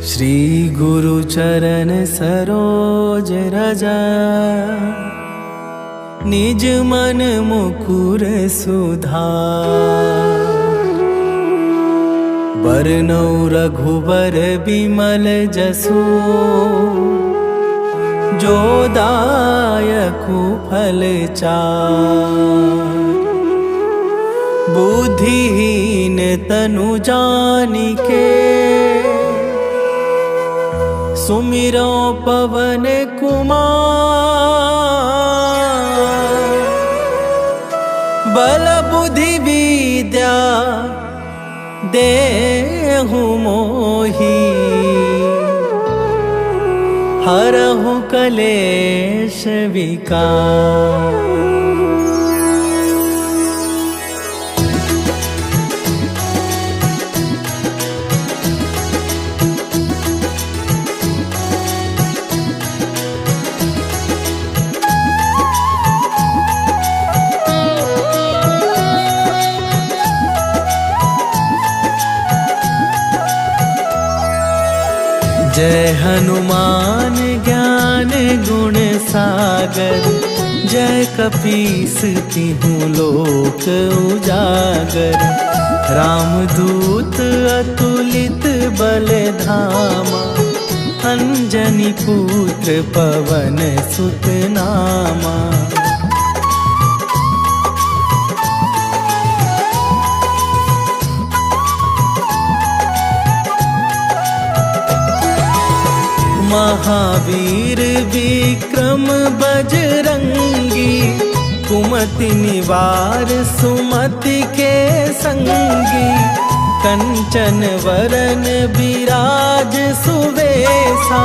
श्री गुरु चरण सरोज रज, निज मन मुकुर सुधार। बरनौ रघुबर बिमल जसु, जो दायकु फल चार। बुद्धिहीन तनु जानिके, सुमिरो पवन कुमार। बल बुद्धि विद्या देहु मोहि, हरहु कलेश विकार। जय हनुमान ज्ञान गुण सागर, जय कपीस तिहुँ लोक उजागर। रामदूत अतुलित बल धामा, अंजनी पुत्र पवन सुत नामा। महावीर विक्रम बजरंगी, कुमति निवार सुमति के संगी। कंचन वरन विराज सुवेशा,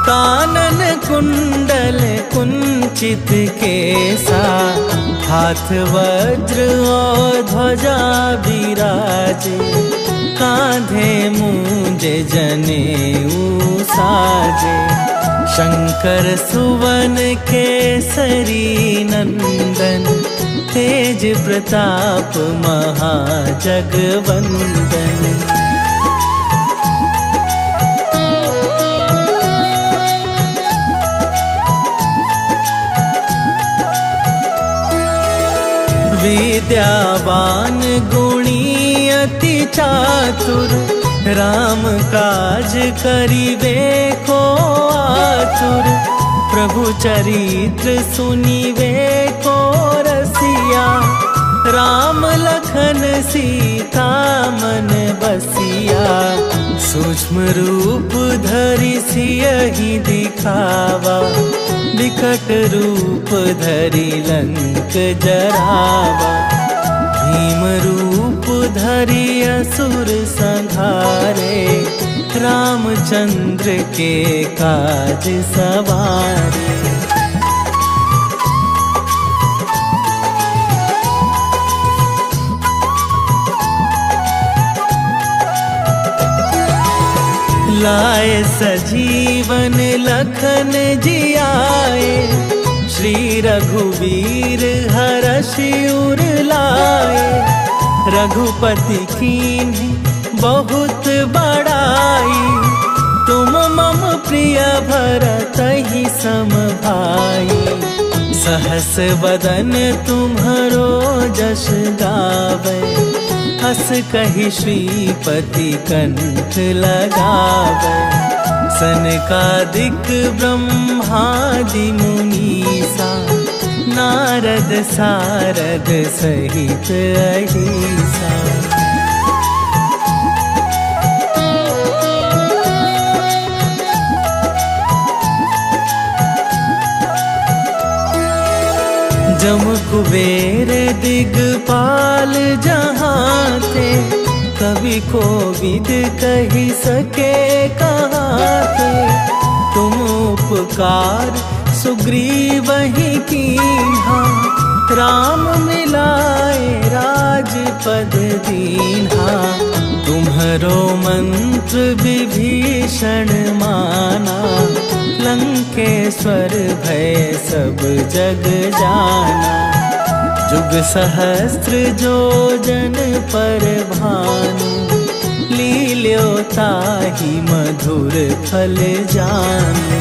कानन कुंडल कुंचित केसा। हाथ वज्र और ध्वजा विराजे, कांधे मूंज जनेऊ साजे। शंकर सुवन केसरी नंदन, तेज प्रताप महाजगवंदन। विद्यावान गुणी अति चातुर, राम काज करिबे को आतुर। प्रभु चरित्र सुनिबे को रसिया, राम लखन सीता मन बसिया। सूक्ष्म रूप धरि सियहि दिखावा, विकट रूप धरि लंक जरावा। भीम रूप धरि असुर संहारे, रामचंद्र के काज सवारे। लाए सजीवन लखन जियाए, श्री रघुवीर हरषि उर लाए। रघुपति कीन्ही बहुत बड़ाई, तुम मम प्रिय भरतहि सम भाई। सहस वदन तुम्हरो जस गावे, हस कहि श्रीपति कंठ लगावे। सनकादिक ब्रह्मादि मुनीसा, नारद सारद सहित अहिसा। जम कुबेर दिगपाल जहाँ थे, कवि कोविद कहि सके कहाँ थे। तुम उपकार सुग्रीवहि कीन्हा, राम मिलाए राजपद दीन्हा। तुम्हरो मंत्र विभीषण माना, लंकेश्वर भय सब जग जाना। जुग सहस्त्र जो जन पर भानु, लील्योताहि मिल्यो ताही मधुर फल जानू।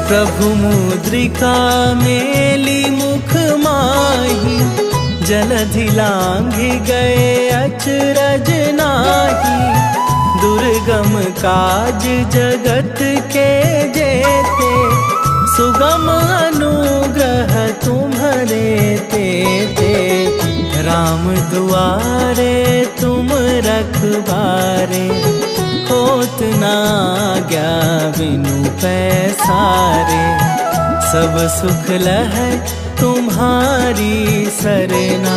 प्रभु मुद्रिका मेली मुख माही, जलधि लांघि गए अचरज नाही। दुर्गम काज जगत के जेते, सुगम अनुग्रह तुम्हारे तेते। राम दुआरे तुम रखबारे, होत ना आज्ञा बिनु पैसारे। सब सुख लहै तुम्हारी सरना,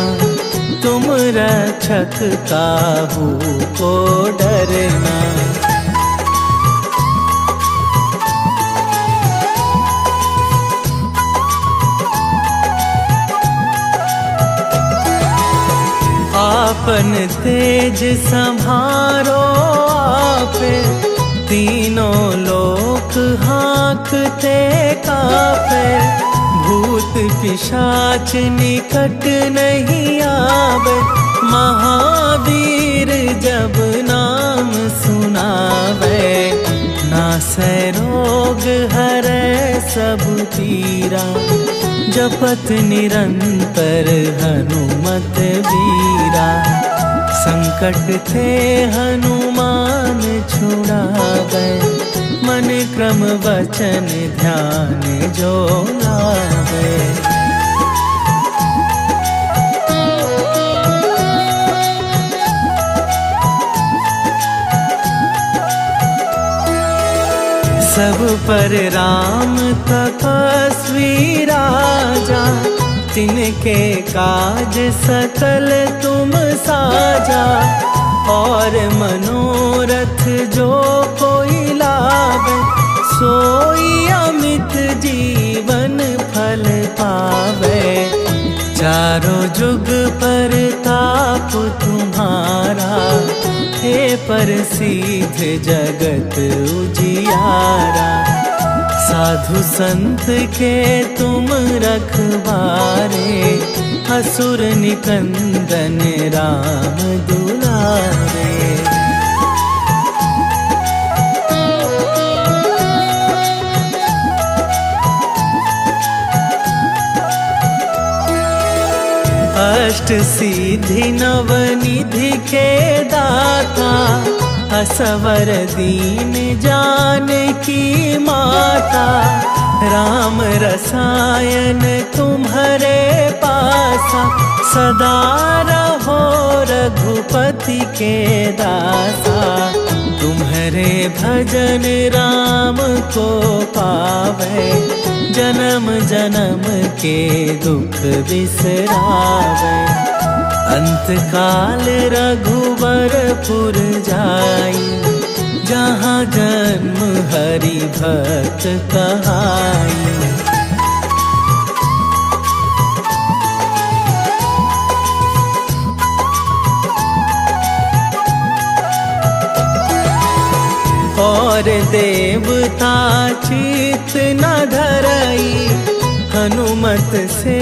तुम रक्षक काहू को डरना। आपन तेज संभारो आपे, तीनों लोक हाँकते कापे। भूत पिशाच निकट नहीं आवे, महावीर जब नाम सुनावे। नासै रोग हरै सब पीरा, जपत निरंतर हनुमत बीरा। संकट थे हनुमान छुड़ावे, मन क्रम वचन ध्यान जो लावे। सब पर राम तपस्वी राजा, तिनके काज सकल तुम साजा। और मनोरथ जो कोई लावे, सोई अमित जीवन फल पावे। चारों जुग पर ताप तुम्हारा, हे प्रसिद्ध जगत उजियारा। साधु संत के तुम रखवारे, असुर निकंदन राम दुलारे। अष्ट सिद्धि नव निधि के दाता, असवर दीन जानकी माता। राम रसायन तुम्हारे पासा, सदा रहो रघुपति के दासा। तुम्हारे भजन राम को पावे, जन्म जन्म के दुख बिसरावे। अंत काल रघुबरपुर जाई, जहाँ जन्म हरि भक्त कहाई। और देवता चित न धरई, हनुमत से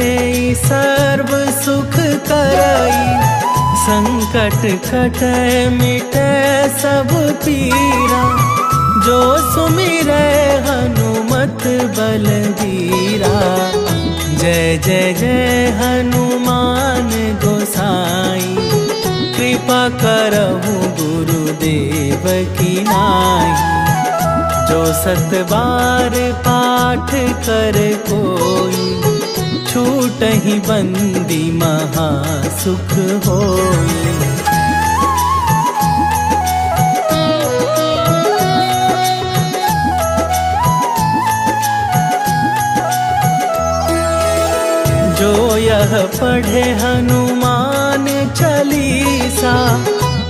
सर्व सुख करई। संकट कटै मिटै सब पीरा, जो सुमिरै हनुमत बलबीरा। जय जय जय हनुमान गोसाई, कृपा करहु गुरुदेव की नाई। जो सत बार पाठ कर कोई, छूटहि बंदी महा सुख होई। जो यह पढ़े हनुमान चालीसा,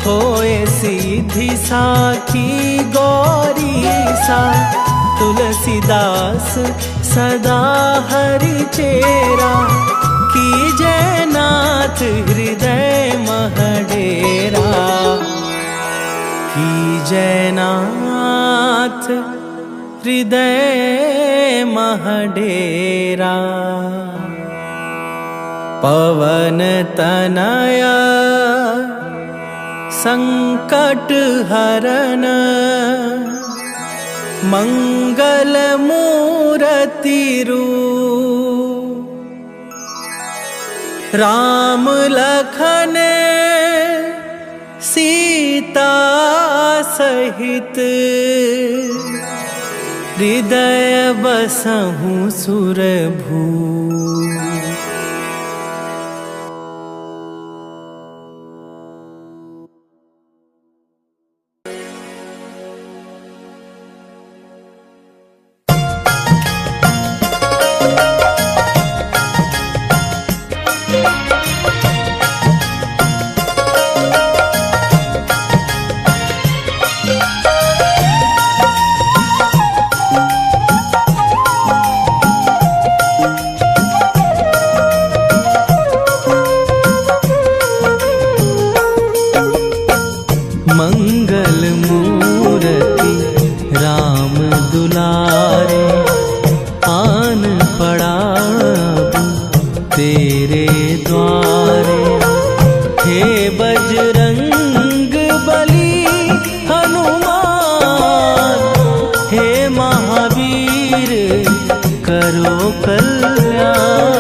होए सीधी साखी गौरीसा। तुलसीदास सदा हरि चेरा, कीजय नाथ हृदय महडेरा। कीजय नाथ हृदय महडेरा। पवन तनया संकट हरन, मंगल मूर्ति रूप। राम लखन सीता सहित, हृदय बसहु सुरभू। मंगल मूर्ति राम दुलारे, आन पड़ा तेरे द्वारे। हे बजरंग बली हनुमान, हे महावीर करो कल्याण।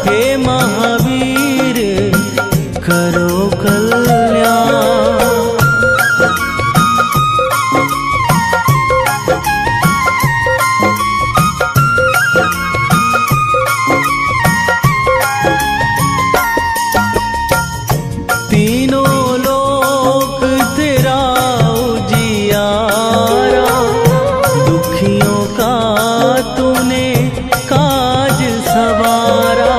हे महावीर करो कल्याण। तीनों लोक तेरा उजियारा, दुखियों का तूने काज सवारा।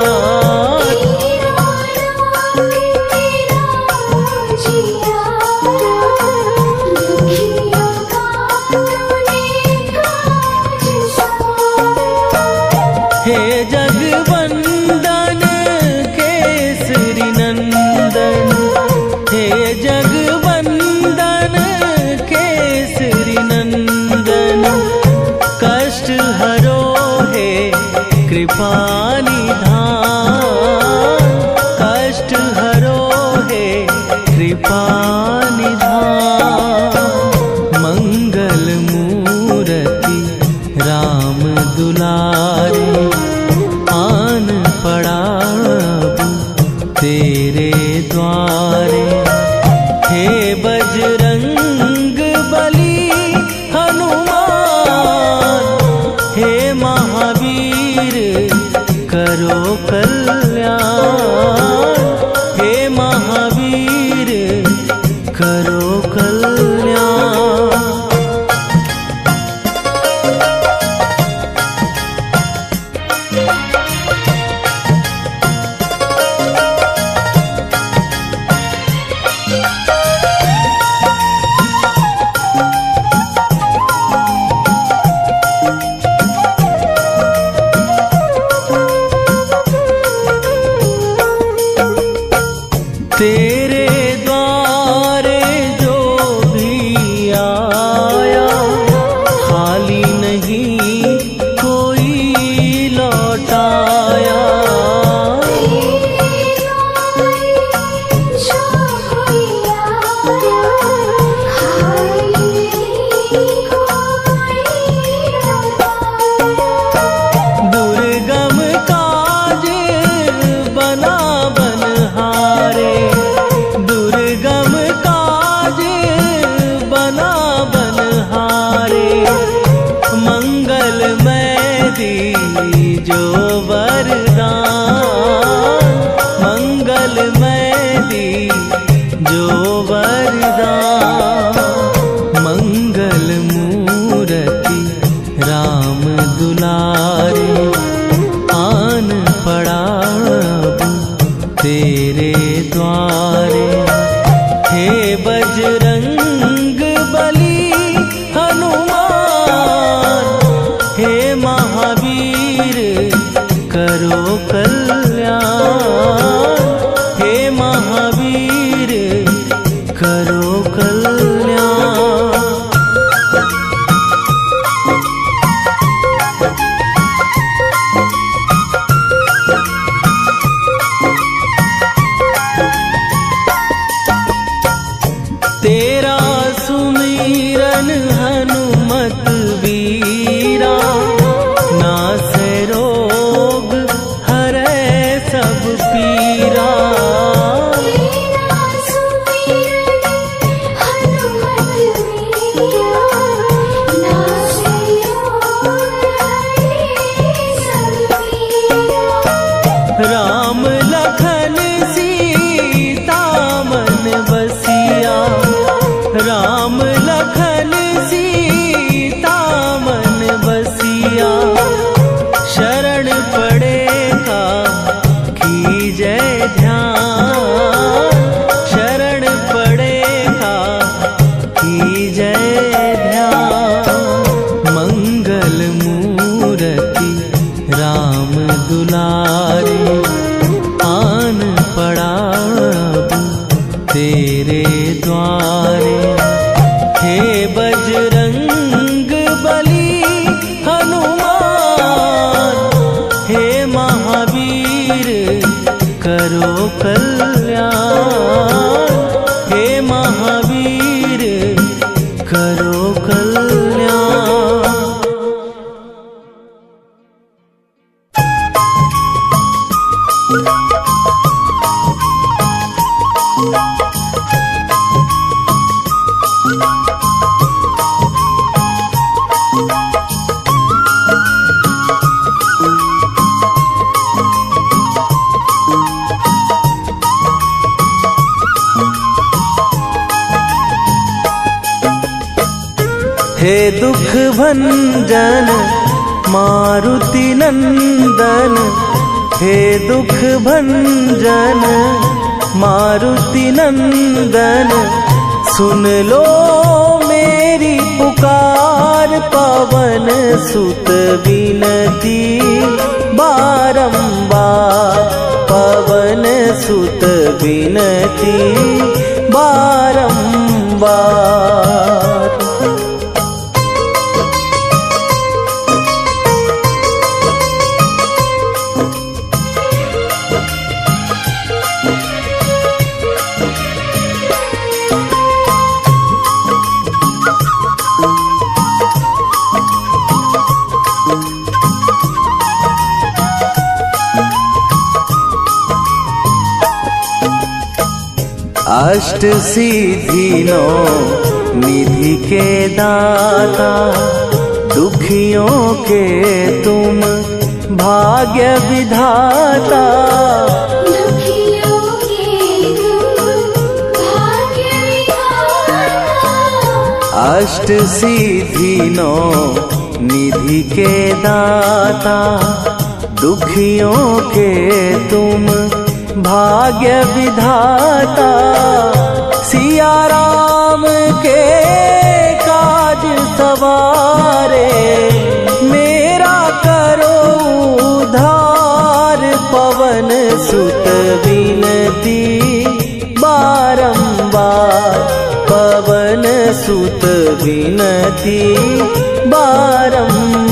हे जगवंदन केसरी नंदन, हे जगवंदन केसरी नंदन। कष्ट हरो हे कृपा निधान, कष्ट हरो हे कृपा निधान। मंगल मूर्ति राम दुलारे, आन पड़ा तेरे द्वारे। हे बजरंग बली हनुमान, हे महावीर करो कल्याण। हे महावीर करो कल्याण। तेरे द्वारे जो भी आया, खाली नहीं कोई लौटाया। दुर्गम काज बना बनहारे, दुर्गम काज बना बनहारे। मंगलमय दीजो वरदान, मंगलमय दीजो वरदान। मंगल मूर्ति राम दुलारे, आन पड़ा तेरे द्वारे। हे बजरंग बली हनुमान, हे महावीर करो कल्याण। हे महावीर करो कल्याण। हनुमत वीरा, नासै रोग हरै सब पीरा। राम लखन सीता मन बसिया, राम लखन सीता मन बसिया। शरण पड़े का कीजय ध्यान, शरण पड़े का कीजय ध्यान। मंगल मूरति राम दुलारे, आन पड़ा अब तेरे द्वारे। हे बजरंग बली हनुमान, हे महावीर करो कल्याण, हे महावीर करो कल्याण। हे दुख भंजन मारुति नंदन, हे दुख भंजन मारुति नंदन। सुन लो मेरी पुकार, पवन सुत विनती बारंबार, पवन सुत विनती बारंबार। अष्ट सिद्धि नौ निधि के दाता, दुखियों के तुम भाग्य विधाता। अष्ट सिद्धि नौ निधि के दाता, दुखियों के तुम भाग्य विधाता। सिया राम के काज सवारे, मेरा करो उद्धार। पवन सुत विनती बारंबार, पवन सुत विनती बारंबार।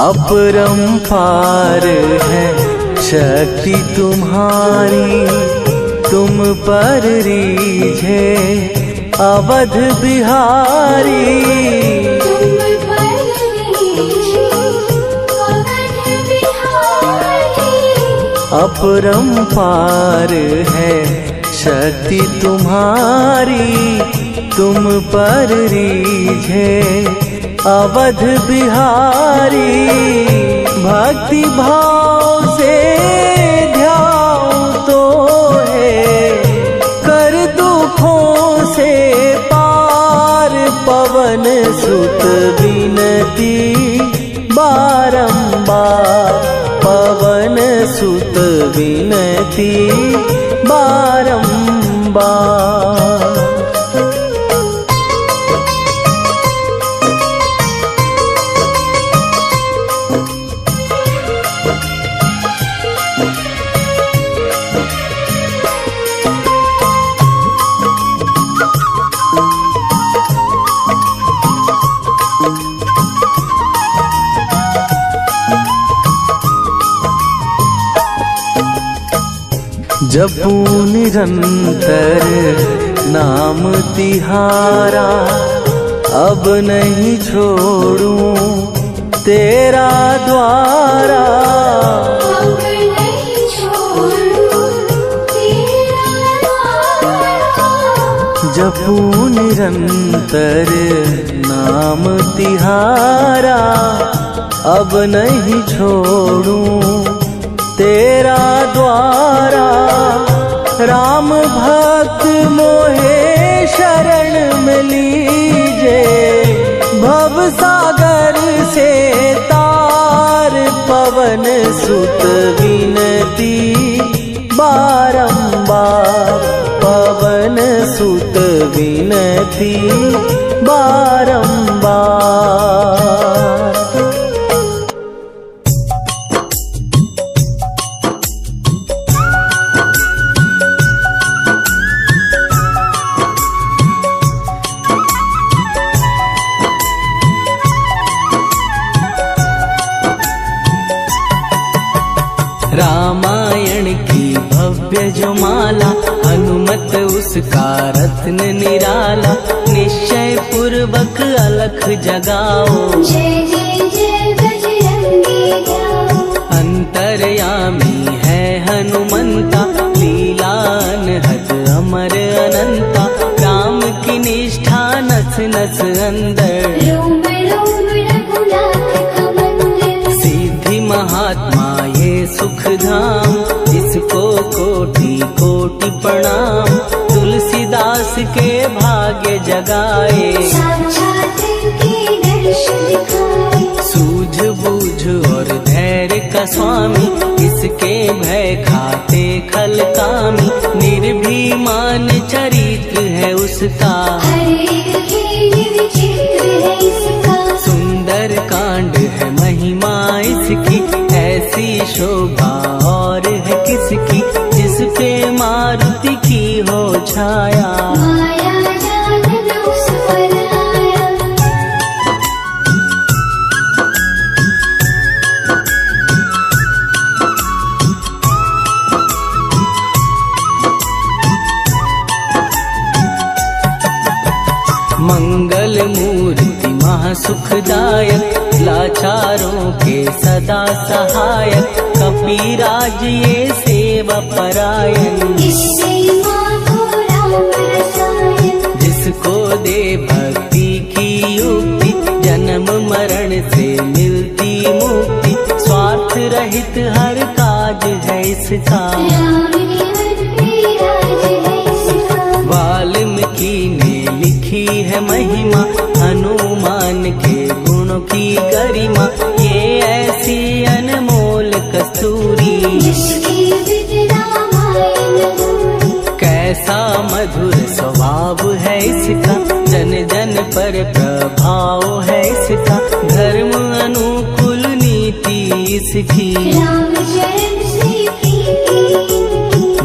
अपरंपार है शक्ति तुम्हारी, तुम पर रीझे अवध बिहारी। अपरंपार है शक्ति तुम्हारी, तुम पर रीझे अवध बिहारी। भक्ति भाव से ध्याओ तो है, कर दुखों से पार। पवन सुत विनती बारंबार, पवन सुत विनती बारंबार। जपू निरंतर नाम तिहारा, अब नहीं छोड़ूं तेरा द्वारा। अब नहीं छोड़ूं तेरा द्वारा। जपू निरंतर नाम तिहारा, अब नहीं छोड़ूं तेरा द्वारा। राम भक्त मोहे शरण में लीजे, भव सागर से तार पवन सुत विनती बारंबार। पवन सुत विनती बारंबार। रामायण की भव्य जो माला, हनुमत उसका रत्न निराला। निश्चय पूर्वक अलख जगाओ, जय जय जय बजरंगी जाओ। अंतर्यामी है हनुमंता, लीला अनहद अमर अनंता। राम की निष्ठा नस नस अंदर, रोम रोम रघुनाथ का मंदिर। सिद्धि महात्मा ये सुख धाम, इसको कोटि कोटि प्रणाम। तुलसीदास के भाग्य जगाए, साक्षात के दर्शन दिखाए। सूझ बूझ और धैर्य का स्वामी, इसके भय खाते खल कामी। निर्भीमान चरित्र है उसका, हर एक खेल विचित्र है इसका। सुंदर कांड है महिमा इसकी, ऐसी शोभा और है किसकी। जिस पे मारुति की हो छाया, माया जाल न उस पर आया। मंगल मूर्ति महासुखदायक, लाचारों के सदा सहायक। कपिराज ये सेवा परायण, इससे मांगो राम रसायन। जिसको दे भक्ति की युक्ति, जन्म मरण से मिलती मुक्ति। स्वार्थ रहित हर काज है इसका, राम निवन पे राज है इसका। वाल्मीकि ने लिखी है महिमा, हनुमान के गुणों की गरिमा। ये ऐसी अनमोल कस्तूरी, जिसकी विद रामायण दूरी। कैसा मधुर स्वभाव है इसका, जन जन पर प्रभाव है इसका। धर्म अनुकूल नीति इसकी, राम शरण से प्रीति।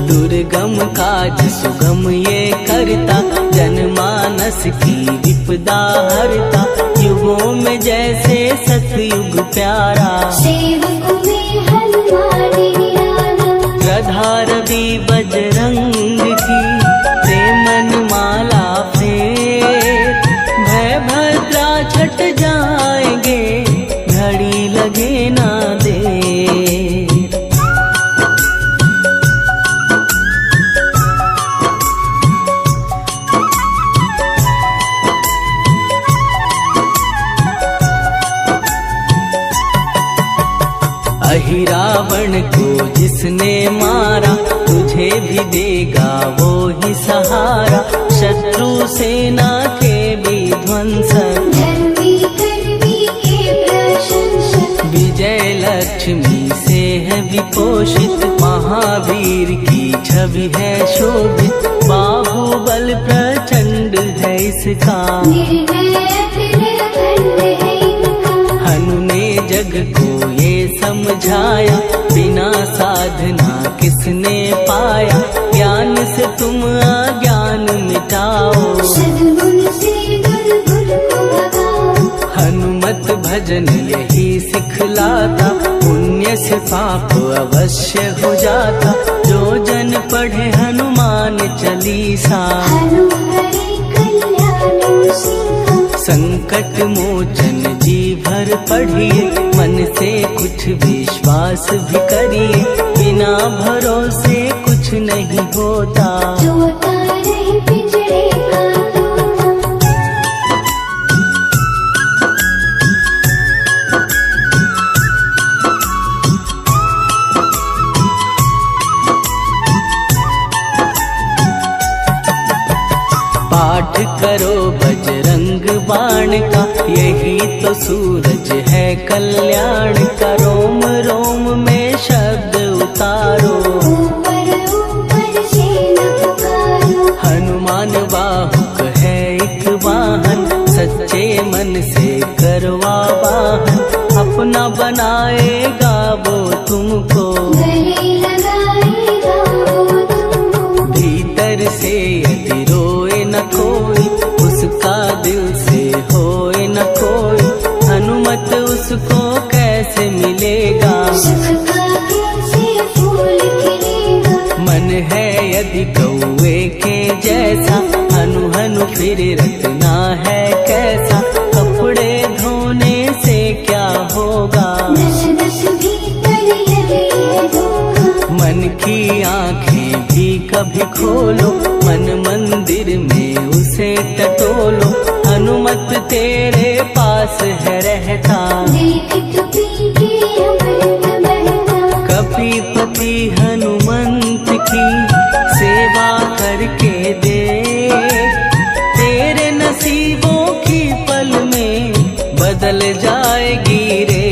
दुर्गम काज सुगम ये करता, जनमानस की विपदा हरता। युगों में जैसे सतयुग प्यारा, सेवक में हनुमान निराला। गधार भी बजरंग की, प्रेमन माला फेर। भय भद्रा छट जाएंगे, घड़ी लगे ना देर। अहिरावण को जिसने मारा, तुझे भी देगा वो ही सहारा। शत्रु सेना के विध्वंसक, धर्मी कर्मी के प्रशंसक। विजय लक्ष्मी से है विपोषित। महावीर की छवि है शोभित, बाहुबल प्रचंड है इसका। निर्भय निर्भंड है इनका। हनु ने जग को ये समझाया, बिना साधना किसने पाया। ज्ञान से तुम अज्ञान मिटाओ, सद्गुण से दुर्गुण को भगाओ। हनुमत भजन यही सिखलाता। पुण्य से पाप अवश्य हो जाता, जो जन पढ़े हनुमान चालीसा। हनुमरे कल्याण सिंह, संकट मोचन जी भर पढ़िए, मन से कुछ विश्वास भी करिए, बिना भरोसे कुछ नहीं होता। जो तारे पिंजरे का तोता, पाठ करो बजरंग बाण का, यही तो सूरज है कल्याण का। रोम रोम में शब्द उतारो, ऊपर ऊपर से न पुकारो। हनुमान बाहुक है एक वाहन, सच्चे मन से करवा वाहन। अपना बनाएगा वो तुमको, गले लगाएगा वो तुमको। भीतर से यदि रोए न कोई, उसका दिल से होए न कोई। हनुमत उसको कैसे मिलेगा, सुख का कैसे फूल खिलेगा। मन है यदि कौवे के जैसा, हनु हनु फिर रखना है कैसा। कपड़े धोने से क्या होगा, दस दस भीतर लगे है धोखा। मन की आंखें भी कभी खोलो, मन मंदिर में उसे टटोलो। हनुमत तेरे पास है रहता, देख तो पी के अमृत बहता। कपीपति हनुमंत की सेवा करके दे, तेरे नसीबों की पल में बदल जाएगी रे।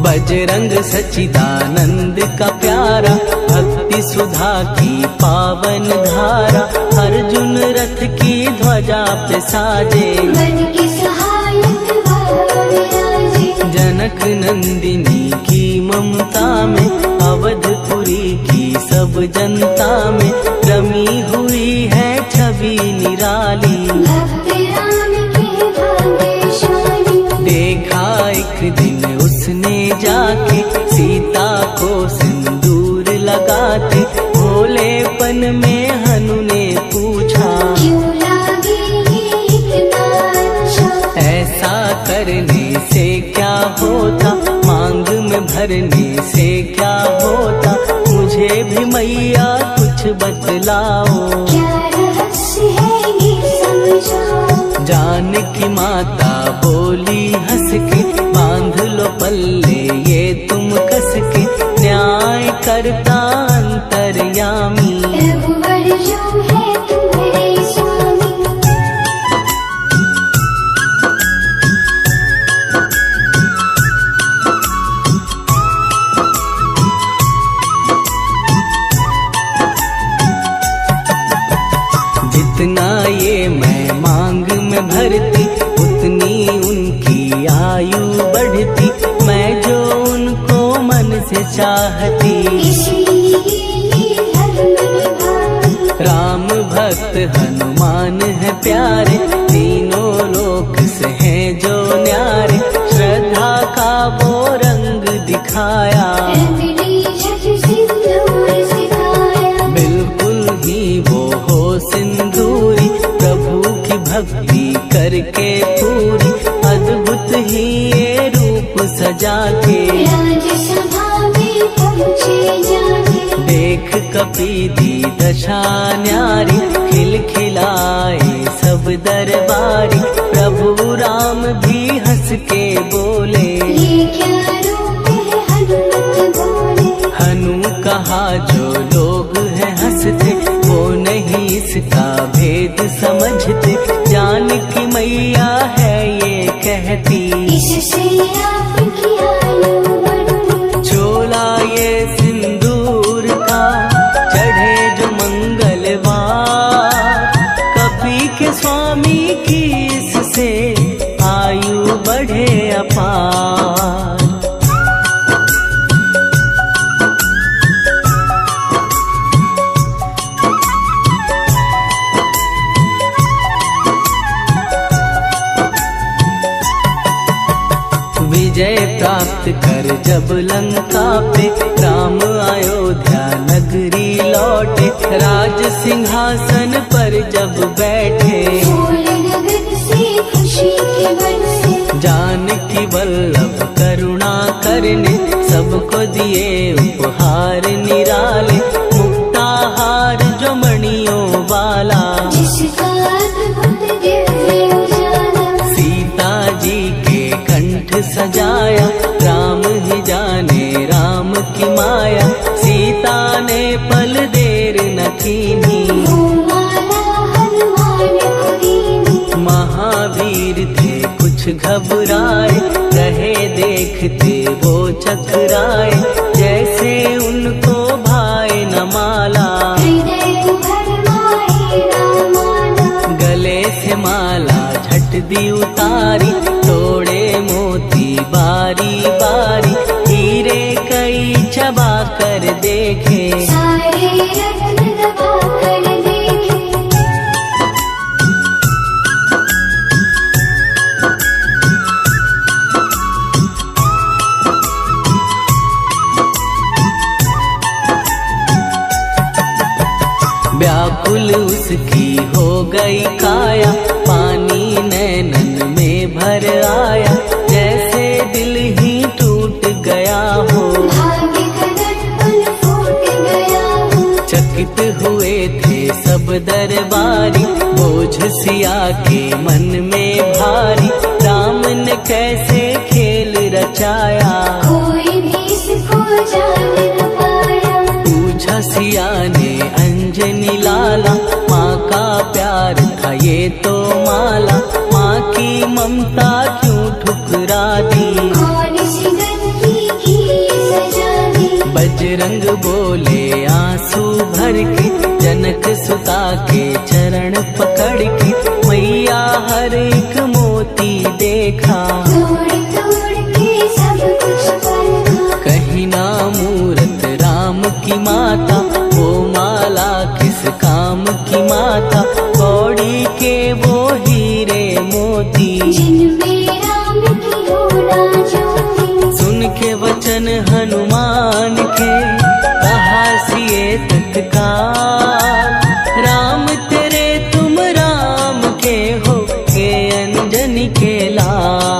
बजरंग सच्चिदानंद का प्यारा, भक्ति सुधा की पावन धारा। अर्जुन रथ की ध्वजा पे साजे, बन के सहायक विराजे। जनक नंदिनी की ममता में, अवधपुरी की सब जनता में रमी हुई है छवि निराली। भक्त राम के भाग्यशाली, देखा एक दिन उसने जाके, सीता को सिंदूर लगाते। भोलेपन में हनु ने पूछा, क्यों लागे ये इतना अच्छा। ऐसा करने से क्या होता, मांग में भरने से क्या होता। मुझे भी मैया कुछ बतलाओ, क्या रहस्य है ये समझाओ। जानकी माता बोली हंस के, बांध लो पल्ले ये तुम कस के। न्याय करता अंतर्यामी, रघुवर जो है तुम्हारे स्वामी। जितना ये मैं मांग में भरती, उतनी उनकी आयु बढ़ती। मैं जो उनको मन से चाहती, इसलिए ये धर्म निभाती। राम भक्त हनुमान है प्यारे, तीनों लोक से हैं जो न्यारे। श्रद्धा का वो रंग दिखाया, रंगली झट सिंदूर सिखाया। बिल्कुल ही वो हो सिंदूरी, प्रभु की भक्ति करके पूरी। अद्भुत ही ये रूप सजा के, राजसभा में पहुँचे जाके। देख कपी दी दशा न्यारी, खिलखिलाए सब दरबारी। प्रभु राम भी हंस के बोले, ये क्या रूप है हनुमत बोले। हनु कहा जो लोग हैं हंसते, वो नहीं इसका भेद समझते। जानकी मैया है ये कहती, इससे आपकी आयु बढ़ती। चोला ये सिंदूर का चढ़े जो मंगलवार। कपी के स्वामी की इससे आयु बढ़े अपार। कर जब लंका पे राम अयोध्या नगरी लौटे, राज सिंहासन पर जब बैठे, फूल नगन से खुशी के बरसे, जानकी वल्लभ करुणा करने सबको दिए उपहार निराले, मुक्ताहार जो मणियों वाला, जिसका अद्भुत दिव्य उजाला, सीता जी के कंठ सजाया, राम ही जाने राम की माया, सीता ने पल देर न कीनी, माला हनुमान को दीनी, महावीर थे कुछ घबराए, रहे देखते वो चकराए, जैसे उनको भाए न माला, हृदय भरमाए रामाना, गले से माला झट दी उतारी, तोड़े मोती बारी बारी, हीरे कई चबा कर देखे, सारे रत्न दबा कर देखे, व्याकुल उसकी हो गई काया, पानी नैनन में भर आया, जैसे दिल ही टूट गया हो, भाग्य का दर्पण फूट गया हो, चकित हुए थे सब दरबारी, बोझ सिया के मन में भारी, राम ने कैसे खेल रचाया, कोई भी इसको जान न पाया, पूछा सिया ने अंजनी लाला, माँ का प्यार था ये तो माला, माँ की ममता क्यों ठुकरा दी, कौन सी गंदगी की सजा दी, बजरंग बोले आंसू भर के, जनक सुता के चरण पकड़ के, मैया हर एक मोती देखा, तोड़ तोड़ के सब कुछ परखा, कहीं ना मूरत राम की माता, वो माला किस काम की माता, कौड़ी के वो हीरे मोती, जिनमें राम की होना ज्योति, सुन के वचन हनुमान के, कहा सिए तत्काल, राम तेरे तुम राम के हो के अंजनी के लाल।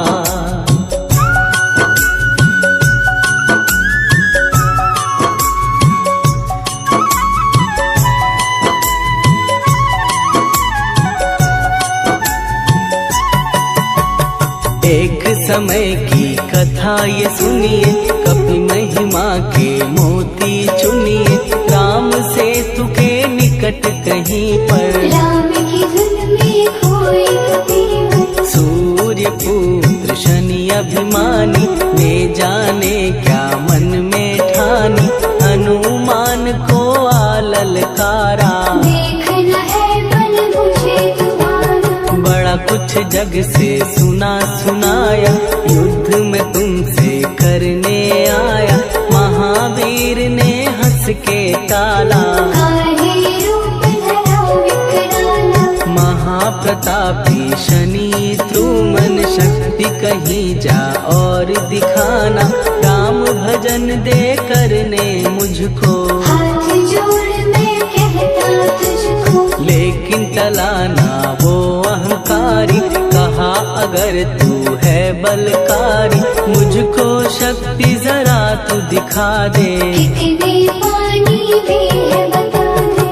एक समय की कथा ये सुनिए, कपि महिमा के मोती चुनिए, राम सेतु के निकट कहीं पर, राम की धुन में खोए कबीर, सूर्य पुत्र शनि अभिमानी, ने जाने क्या मन में ठानी, हनुमान को आललकारा, देखना है बल मुझे तुम्हारा, बड़ा कुछ जग से सुना सुनाया, युद्ध में तुमसे करने आया, महावीर ने हंस के टाला, काहे रूप धरा विकराला, महाप्रतापी शनि द्रुमन, शक्ति कहीं जा और दिखाना, राम भजन दे करने मुझको, हाथ जोड़ मैं कहता तुझको, लेकिन टलाना वो अहंकारी, कहा अगर तू है बलकारी, मुझको शक्ति जरा तू दिखा दे, कितने पानी भी है बता दे,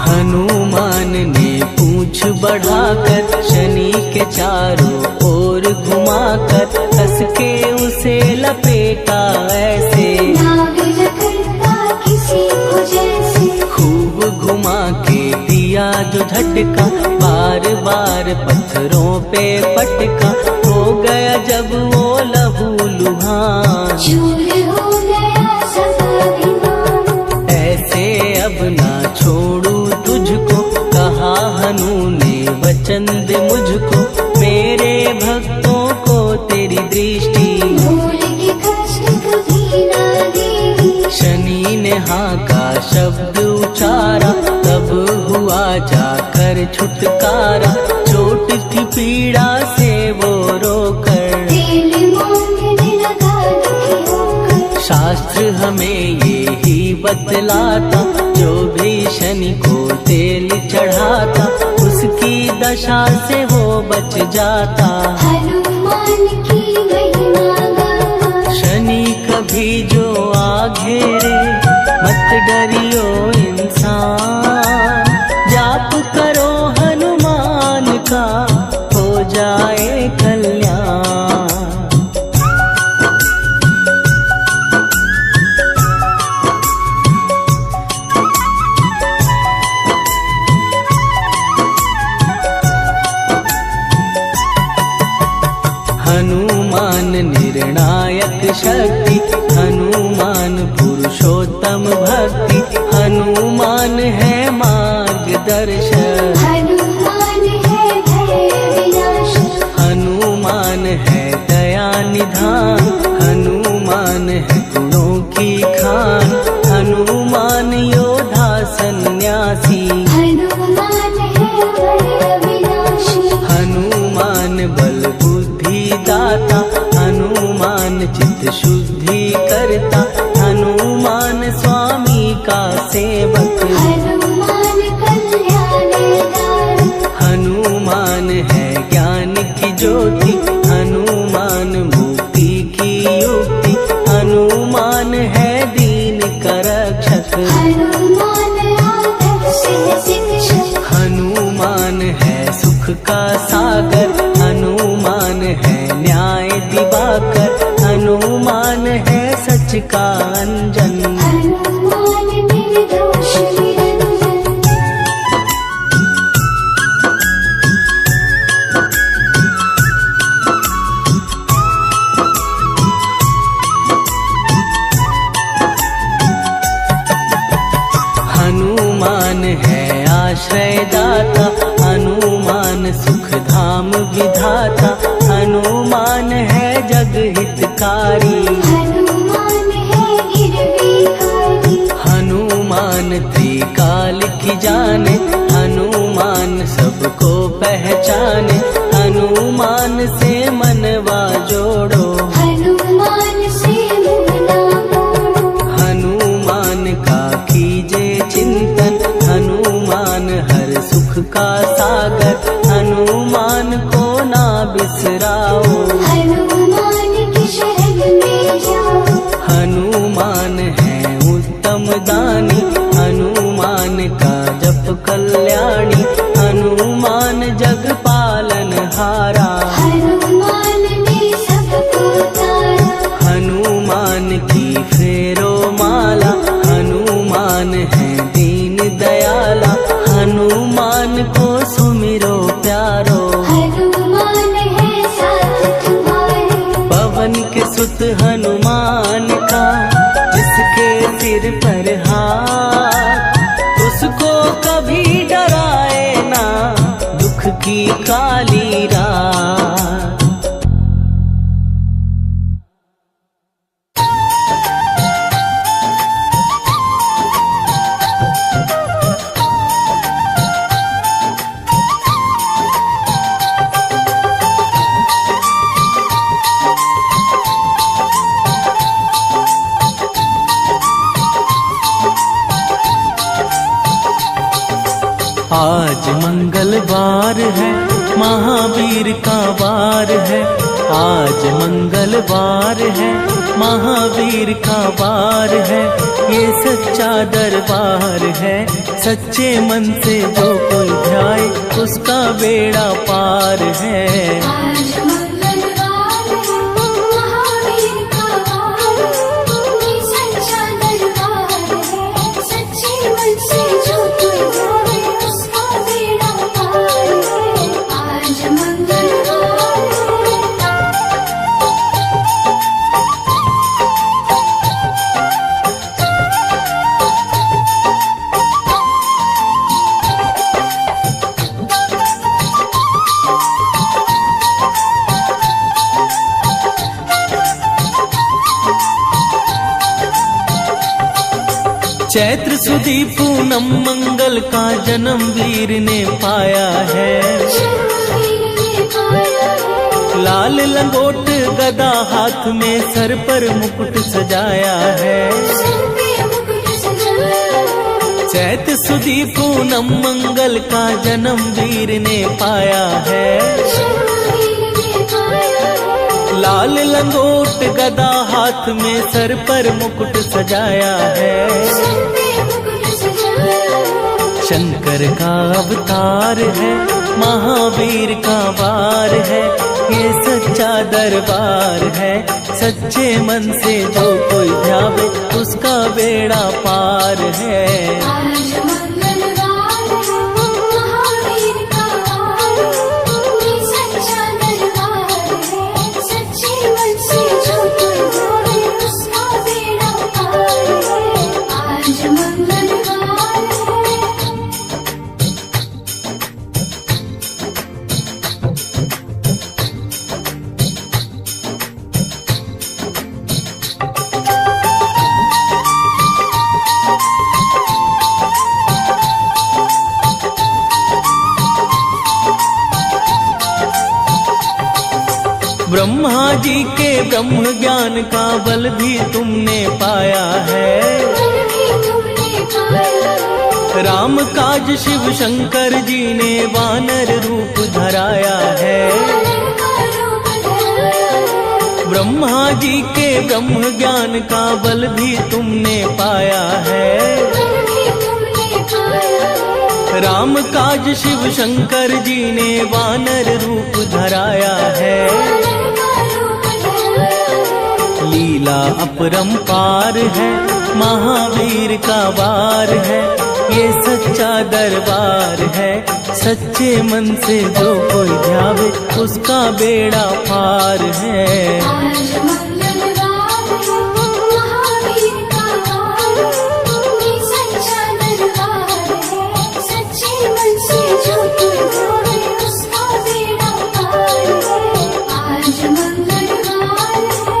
हनुमान ने पूछ बढ़ाकर, शनि के चारों ओर घुमाकर, कस के उसे लपेटा ऐसे, नाग जकड़ता किसी को जैसे, खूब घुमा के दिया जो झटका, बार बार पत्थरों पे पटका, हो गया जब वो लहू लुहान, चूर हो गया सब अभिमान, ऐसे अब ना छोड़ू तुझको, कहा हनु ने वचन दे मुझको, मेरे भक्तों को तेरी दृष्टि, भूल के कष्ट कभी ना दे, नेहा का शब्द उचारा, तब हुआ जाकर छुटकारा। चोट की पीड़ा से वो रोकर तेल मांगने लगा दुखी होकर। शास्त्र हमें ये ही बतलाता, जो भी शनि को तेल चढ़ाता, उसकी दशा से वो बच जाता। हनुमान की महिमा गाता। शनि कभी जो आ घेरे, मत डरियो इंसान। जाप करो हनुमान का, हो जाए कल्याण। हनुमान निर्णायक शक्ति, हनुमान पुरुषोत्तम भक्ति, हनुमान है मार्गदर्शक। हनुमान है भय विनाशक। हनुमान है दया निधान, हनुमान है गुणों की खान। हनुमान योद्धा सन्यासी, हनुमान है भय विनाशी। हनुमान बल बुद्धि दाता, हनुमान चित्त शुद्धि करता। हनुमान स्वामी का सेवक, हनुमान कल्याणदार। हनुमान है ज्ञान की ज्योति, हनुमान मुक्ति की युक्ति। हनुमान है दीन का रक्षक, हनुमान आदर्श है शिक्षक। हनुमान है सुख का सागर, हनुमान है न्याय दिवाकर। हनुमान है सच का अंजन, हनुमान निर्दोष निरंजन। हनुमान है आश्रयदाता, हनुमान सुख धाम विधाता। हनुमान है जग हितकारी, हनुमान है गिरविकारी। हनुमान त्रिकाल की जाने, हनुमान सबको पहचाने। हनुमान से मनवा जोड़ो, हनुमान से मुँह ना मोड़ो। हनुमान का कीजे चिंतन, हनुमान हर सुख का सागर। हनुमान को ना बिसराओ, हनुमान की शरण में जाओ। हनुमान है उत्तम दानी, हनुमान का जप कल्याणी। हनुमान जग पालन हारा, हनुमान ने सबको तारा। हनुमान की फेरो माला। हनुमान है दीन दयाला, हनुमान को सुमिरो प्यारो। हनुमान है साथ तुम्हारे। पवन के सुत हनुमान का, जिसके सिर पर हाथ, उसको कभी डराए ना दुख की काली रात। आज मंगलवार है, महावीर का वार है। आज मंगलवार है, महावीर का वार है। ये सच्चा दरबार है, सच्चे मन से जो कोई ध्याए, उसका बेड़ा पार है। आज मंगलवार है, महावीर का वार है। ये सच्चा दरबार है, सच्चे मन से जो कोई जाए, उसका बेड़ा पार है। आज मंगलवार है। चैत्र सुदी पूनम मंगल का जन्म वीर ने पाया है। जन्मवीर ने पाया है। लाल लंगोट गदा हाथ में सर पर मुकुट सजाया है। सर पे मुकुट सजाया है। चैत्र सुदी पूनम मंगल का जन्म वीर ने पाया है। जन्मवीर ने पाया है। लाल लंगोट गदा हाथ में सर पर मुकुट सजाया है। सर पे मुकुट सजाया है। शंकर का अवतार है, महावीर का वार है, ये सच्चा दरबार है। सच्चे मन से जो कोई ध्यावे उसका बेड़ा पार है। आज मंगलवार है, महावीर का वार है, ये सच्चा दरबार है। सच्चे मन से जो कोई ध्यावे उसका बेड़ा पार है। आज मंगलवार है। ब्रह्मा जी के ब्रह्म ज्ञान का बल भी तुमने पाया है। बल भी तुमने पाया है। राम काज शिव शंकर जी ने वानर रूप धराया है। वानर का रूप धराया है। ब्रह्मा जी के ब्रह्म ज्ञान का बल भी तुमने पाया है। बल भी तुमने पाया है। राम काज शिव शंकर जी ने वानर रूप धराया है। वानर का रूप धराया है। लीला अपरंपार है, महावीर का वार है, ये सच्चा दरबार है। सच्चे मन से जो कोई ध्यावे उसका बेड़ा पार है। आज मंगलवार है, महावीर का वार है, ये सच्चा दरबार है। सच्चे मन से जो कोई ध्यावे उसका बेड़ा पार है। आज मंगलवार है।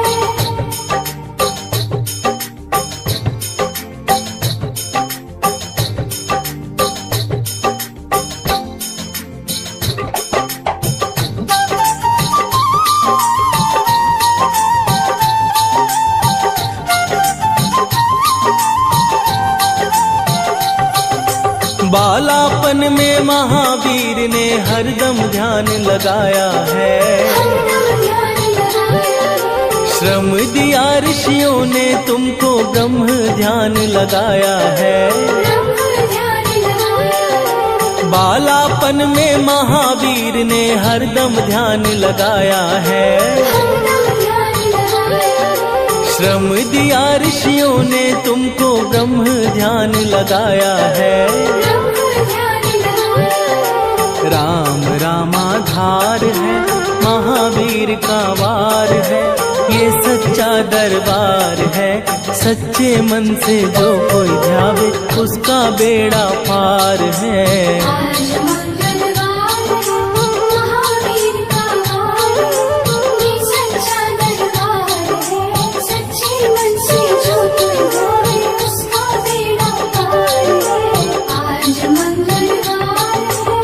बालापन में महावीर ने हरदम ध्यान लगाया है। हरदम ध्यान लगाया है। श्रम दिया ऋषियों ने तुमको ब्रह्म ध्यान लगाया है। ब्रह्म ध्यान लगाया है। बालापन में महावीर ने हरदम ध्यान लगाया है। हरदम ध्यान लगाया है। श्रम दिया ऋषियों ने तुमको ब्रह्म ध्यान लगाया है। ब्रह्म ध्यान लगाया है। राम रामाधार है, महावीर का वार है, ये सच्चा दरबार है। सच्चे मन से जो कोई ध्यावे उसका बेड़ा पार है। आज मंगलवार है, महावीर का वार है, ये सच्चा दरबार है। सच्चे मन से जो कोई ध्यावे उसका बेड़ा पार है। आज मंगलवार है।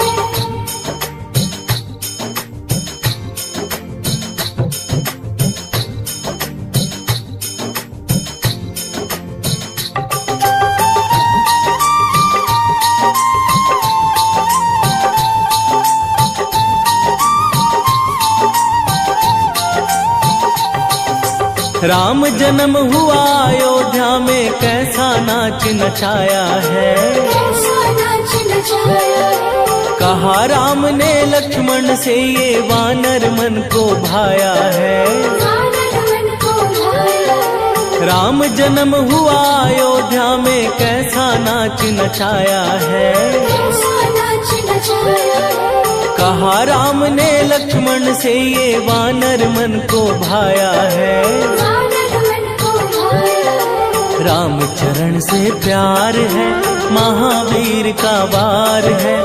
राम जन्म हुआ अयोध्या में कैसा नाच नचाया है। कैसा नाच नचाया है। कहा राम ने लक्ष्मण से ये वानर मन को भाया है। वानर मन को भाया है। राम जन्म हुआ अयोध्या में कैसा नाच नचाया है। कैसा नाच नचाया है। कहा राम ने लक्ष्मण से ये वानर मन को भाया है। वानर मन को भाया है। राम चरण से प्यार है, महावीर का वार है,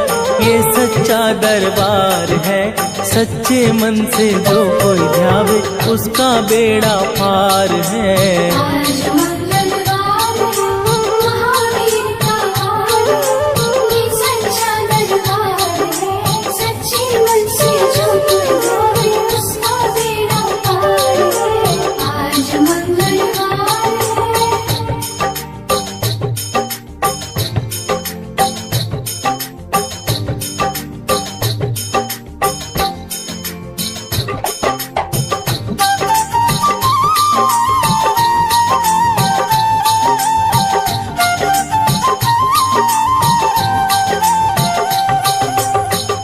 ये सच्चा दरबार है। सच्चे मन से जो कोई ध्यावे उसका बेड़ा पार है। आज मंगलवार है, महावीर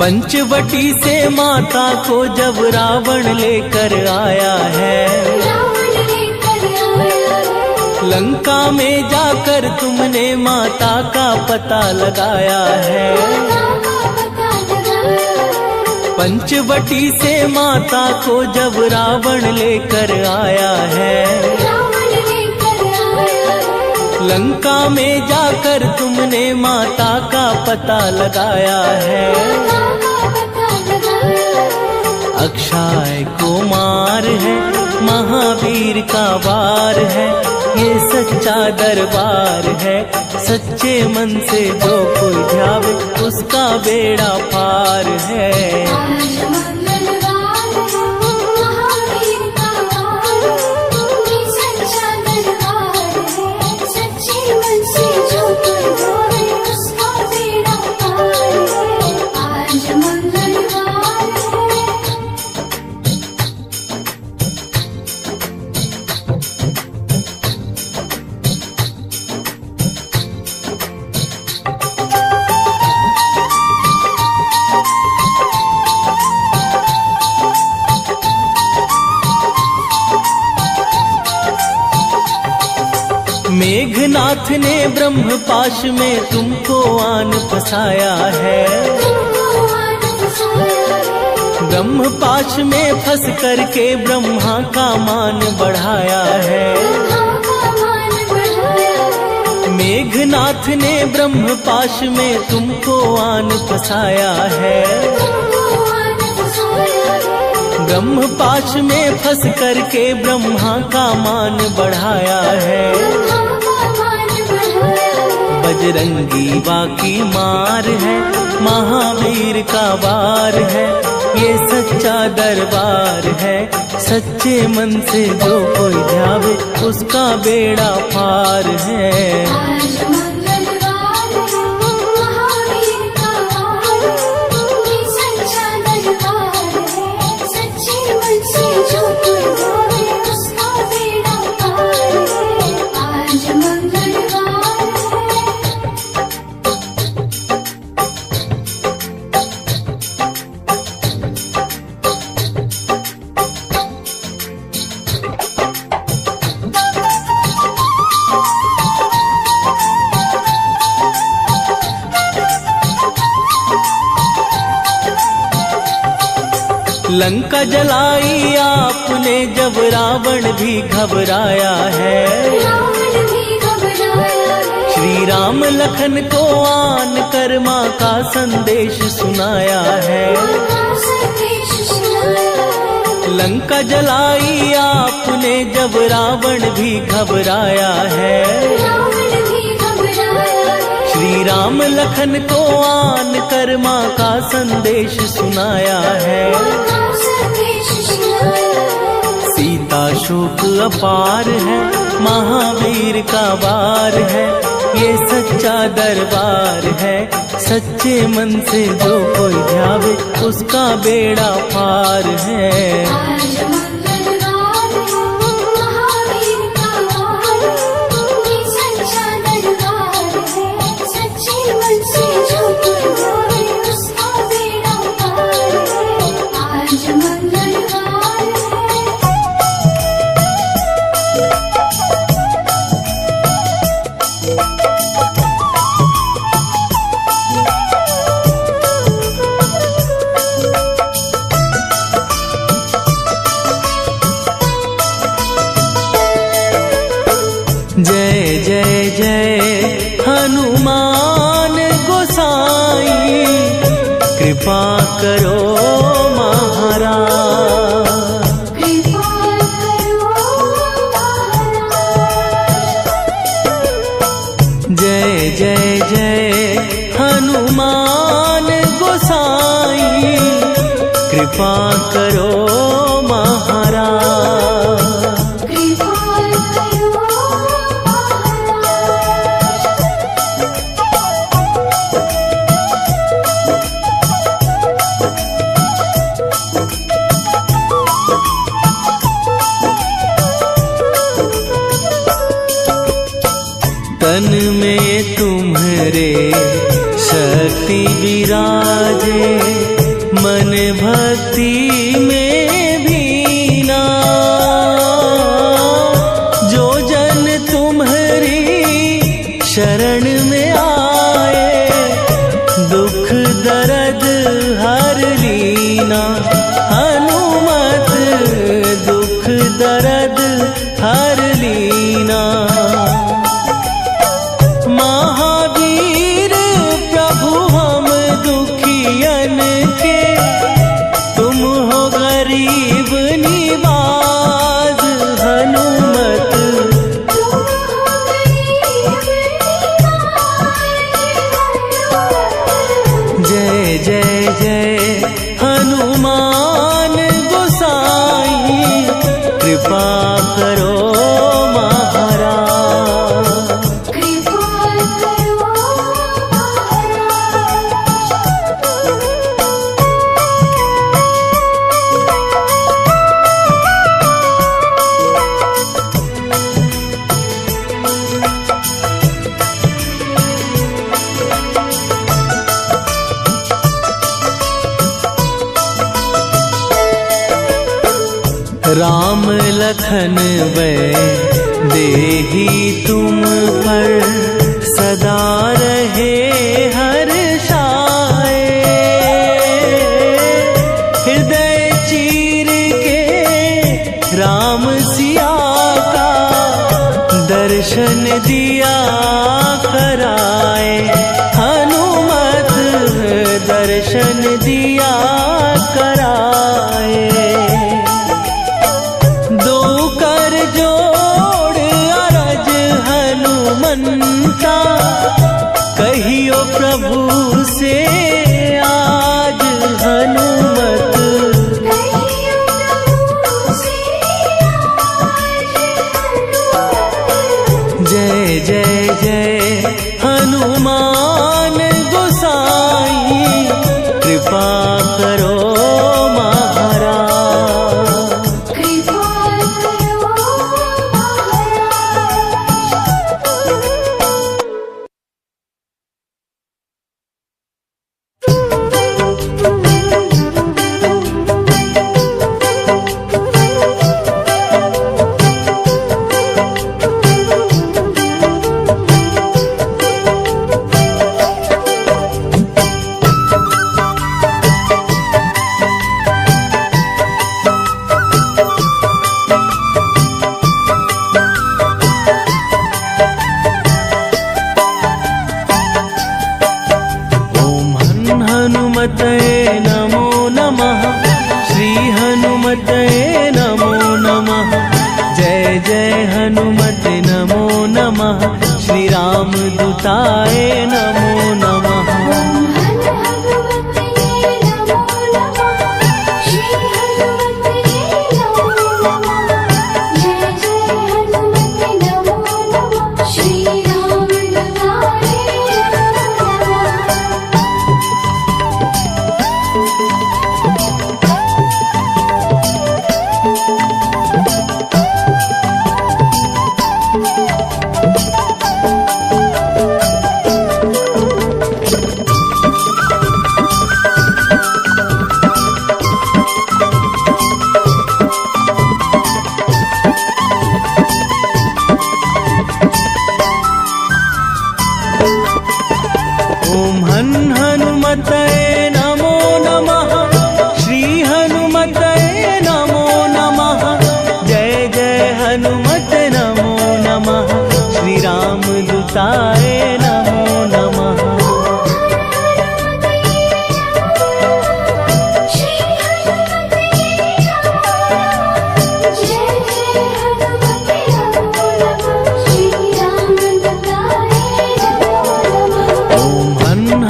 पंचवटी से माता को जब रावण लेकर आया है, रावण लेकर आया है। लंका में जाकर तुमने माता का पता लगाया है। माता का पता लगाया है। पंचवटी से माता को जब रावण लेकर आया है, रावण लेकर आया है। लंका में जाकर तुमने माता का पता लगाया है। माता का पता लगाया है। अक्षय कुमार है, महावीर का वार है, ये सच्चा दरबार है। सच्चे मन से जो कोई ध्यावे उसका बेड़ा पार है। आज मंगलवार है, महावीर का वार है, ये सच्चा दरबार है। सच्चे मन से जो कोई ध्यावे उसका बेड़ा पार है। आज मंगलवार है। मेघनाथ ने ब्रह्म पाश में तुमको आन फसाया है। तुमको आज फसाया है। ब्रह्म पाश में फंस करके ब्रह्मा का मान बढ़ाया है। ब्रह्मा का मान बढ़ाया है। मेघनाथ ने ब्रह्म पाश में तुमको आन फसाया है। तुमको आज फसाया है। ब्रह्म पाश में फंस करके ब्रह्मा का मान बढ़ाया है। ब्रह्मा का मान बढ़ाया है। बजरंगी बाकी मार है, महावीर का वार है, ये सच्चा दरबार है। सच्चे मन से जो कोई ध्यावे उसका बेड़ा पार है। आज मंगलवार है, महावीर का वार है, ये सच्चा दरबार है। सच्चे मन से जो कोई ध्यावे उसका बेड़ा पार है। आज मंगलवार है। लंका जलाई आपने जब रावण भी घबराया है। रावण भी घबराया है। श्री राम लखन को आन कर माँ का संदेश सुनाया है। माँ का संदेश सुनाया है। लंका जलाई आपने जब रावण भी घबराया है। रावण भी घबराया है। श्री राम लखन को आन कर माँ का संदेश सुनाया है। माँ का संदेश सुनाया है। सीता शोक अपार है, महावीर का वार है, ये सच्चा दरबार है। सच्चे मन से जो कोई ध्यावे उसका बेड़ा पार है। आज मंगलवार है, महावीर का वार है, ये सच्चा दरबार है। सच्चे मन से जो कोई ध्यावे उसका बेड़ा पार है। आज मंगलवार है। जय जय जय हनुमान गोसाई, कृपा करो महाराज। कृपा करो महाराज। जय जय जय हनुमान गोसाई, कृपा करो महाराज। कृपा करो महाराज। तन में तुम्हारे शक्ति विराजे मन भक्ति में भीना। जो जन तुम्हारी शरण में आए दुख दर्द हर लीना। हनुमत दुख दर्द हर लीना। महावीर प्रभु हम दुखियन के तुम हो गरीब निवाज। हनुमत जय जय जय हनुमान गोसाई कृपा करो महाराज। राम लखन वै देही तुम पर सदा रहे हर्षाए। हृदय चीर के राम सिया का दर्शन दिया कराए। हनुमत दर्शन दिया कराए। हनुमंता कहियो प्रभु से आज। हनुमत जय जय जय हनुमान गोसाई कृपा करो महाराज। हनुमते नमो नमः। श्री हनुमते नमो नमः। जय जय हनुमते नमो नमः। श्री राम दूताय नमो नमः। हनुमते नमो नमः। श्री हनुमते नमो नमः। जय जय हनुमते नमो नमः। श्री राम दूताय नमो नमः।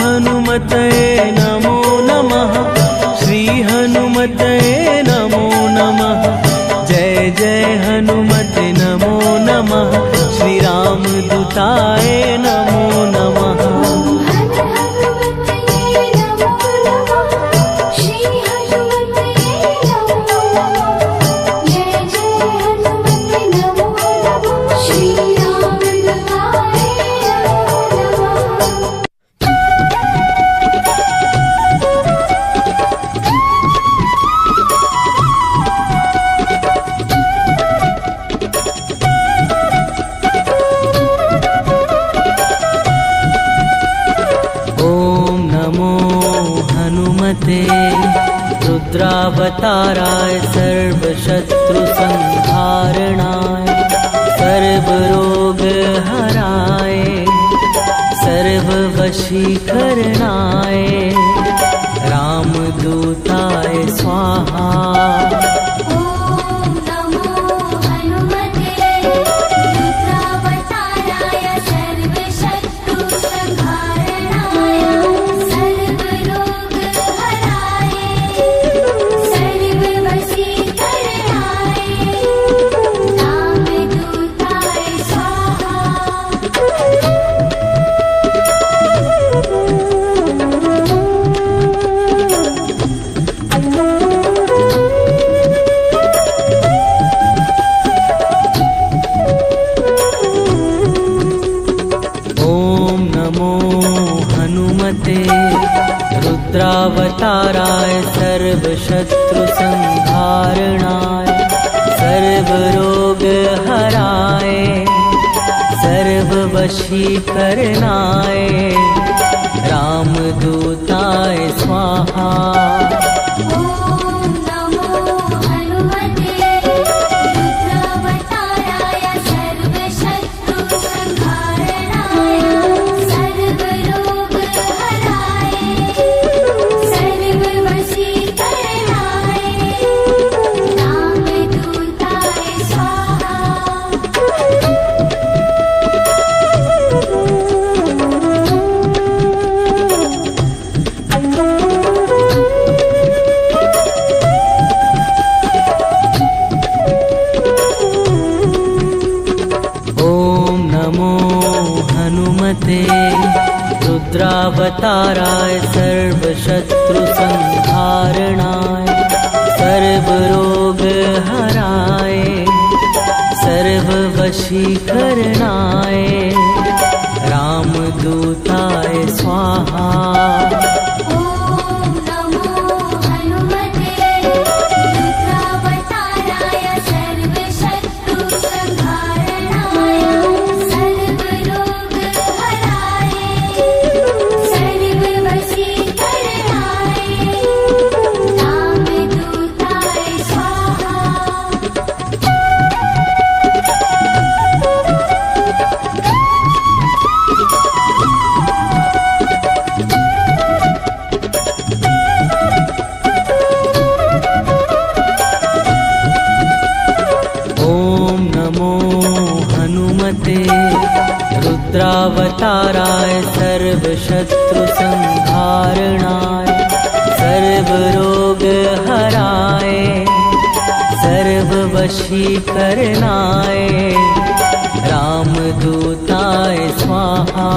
हनुमते नमो हनुमते रुद्रावताराय सर्वशत्रु संहारणाय सर्वरोग हराय सर्ववशीकरणाय रामदूताय स्वाहा। ॐ नमो हनुमते रुद्रावताराय सर्वशत्रु संहारणाय सर्वरोगहराय सर्ववशीकरणाय रामदूताय स्वाहा। रुद्रावताराय सर्वशत्रु संहारणाय सर्वरोगहराय सर्ववशीकरणाय रामदूताय स्वाहा। ॐ नमो हनुमते रुद्रावताराय सर्वशत्रु संहारणाय सर्वरोगहराय सर्ववशीकरणाय रामदूताय स्वाहा। रुद्रावताराय सर्वशत्रु संहारणाय सर्वरोगहराय सर्ववशीकरणाय रामदूताय स्वाहा। ॐ नमो हनुमते रुद्रावताराय सर्वशत्रु संहारणाय सर्वरोगहराय सर्ववशीकरणाय रामदूताय स्वाहा। रुद्रावताराय सर्वशत्रु संहारणाय सर्वरोगहराय सर्ववशीकरणाय रामदूताय स्वाहा।